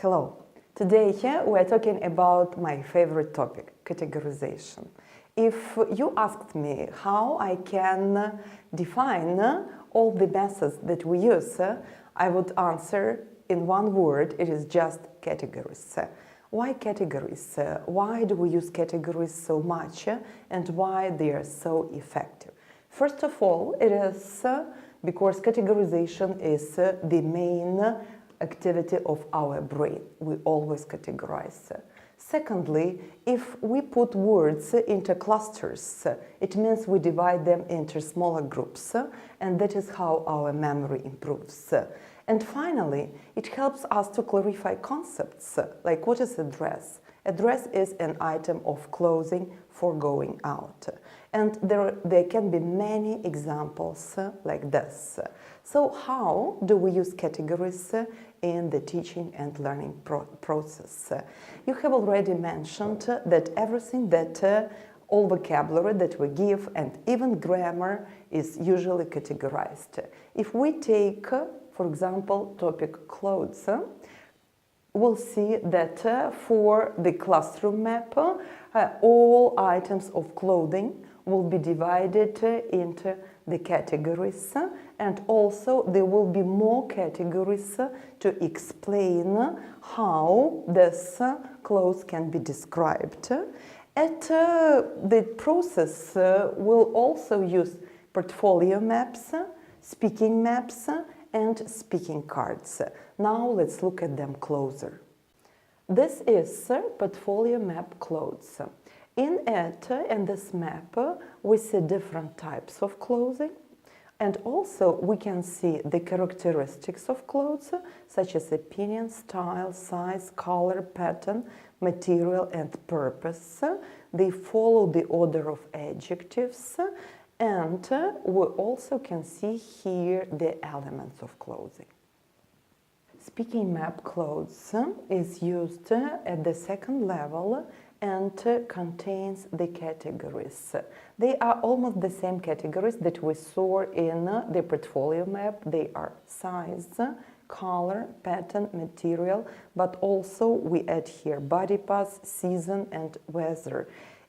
Hello. Today we are talking about my favorite topic, categorization. If you asked me how I can define all the methods that we use, I would answer in one word, it is just categories. Why categories? Why do we use categories so much and why they are so effective? First of all, it is because categorization is the main activity of our brain. We always categorize. Secondly, if we put words into clusters, it means we divide them into smaller groups, and that is how our memory improves. And finally, it helps us to clarify concepts, like what is a dress? A dress is an item of clothing for going out. And there can be many examples like this. So how do we use categories in the teaching and learning process? You have already mentioned that everything that all vocabulary that we give and even grammar is usually categorized. If we take, for example, topic clothes, we'll see that for the classroom map, all items of clothing will be divided into the categories, and also there will be more categories to explain how this clothes can be described. And the process will also use portfolio maps, speaking maps, and speaking cards. Now let's look at them closer. This is portfolio map clothes. In it, in this map, we see different types of clothing, and also we can see the characteristics of clothes, such as opinion, style, size, color, pattern, material, and purpose. They follow the order of adjectives, and we also can see here the elements of clothing. Speaking map clothes is used at the second level and contains the categories. They are almost the same categories that we saw in the portfolio map. They are size, color, pattern, material, but also we add here body parts, season, and weather.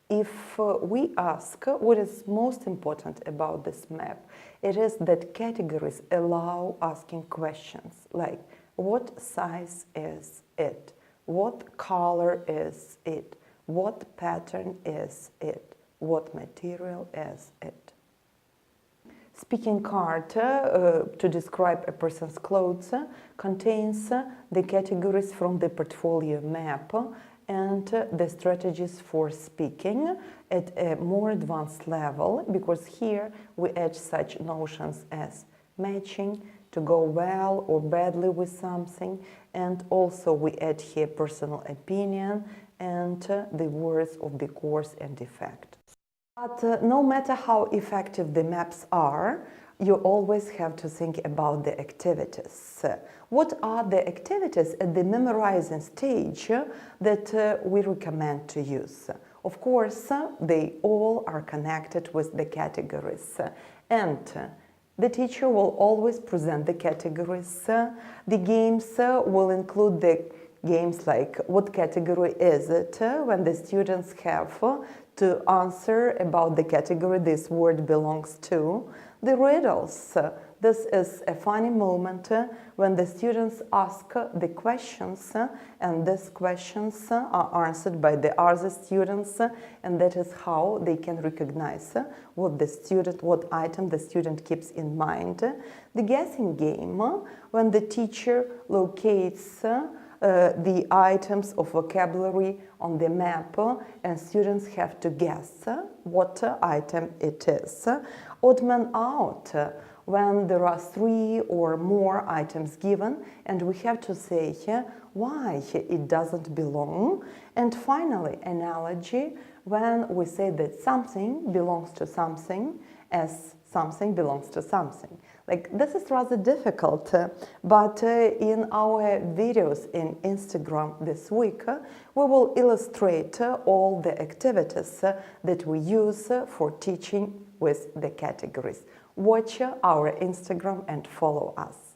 If we ask what is most important about this map, it is that categories allow asking questions like what size is it? What color is it? What pattern is it? What material is it? Speaking card to describe a person's clothes contains the categories from the portfolio map and the strategies for speaking at a more advanced level, because here we add such notions as matching, to go well or badly with something, and also we add here personal opinion and the words of the cause and effect. But no matter how effective the maps are, you always have to think about the activities. What are the activities at the memorizing stage that we recommend to use? Of course, they all are connected with the categories, and the teacher will always present the categories. The games will include the games like what category is it, when the students have to answer about the category this word belongs to. The riddles. This is a funny moment when the students ask the questions and these questions are answered by the other students, and that is how they can recognize what item the student keeps in mind. The guessing game, when the teacher locates the items of vocabulary on the map and students have to guess what item it is. Odd man out, when there are 3 or more items given and we have to say why it doesn't belong. And finally, analogy, when we say that something belongs to something as something belongs to something. Like, this is rather difficult, but in our videos in Instagram this week, we will illustrate all the activities that we use for teaching with the categories. Watch our Instagram and follow us.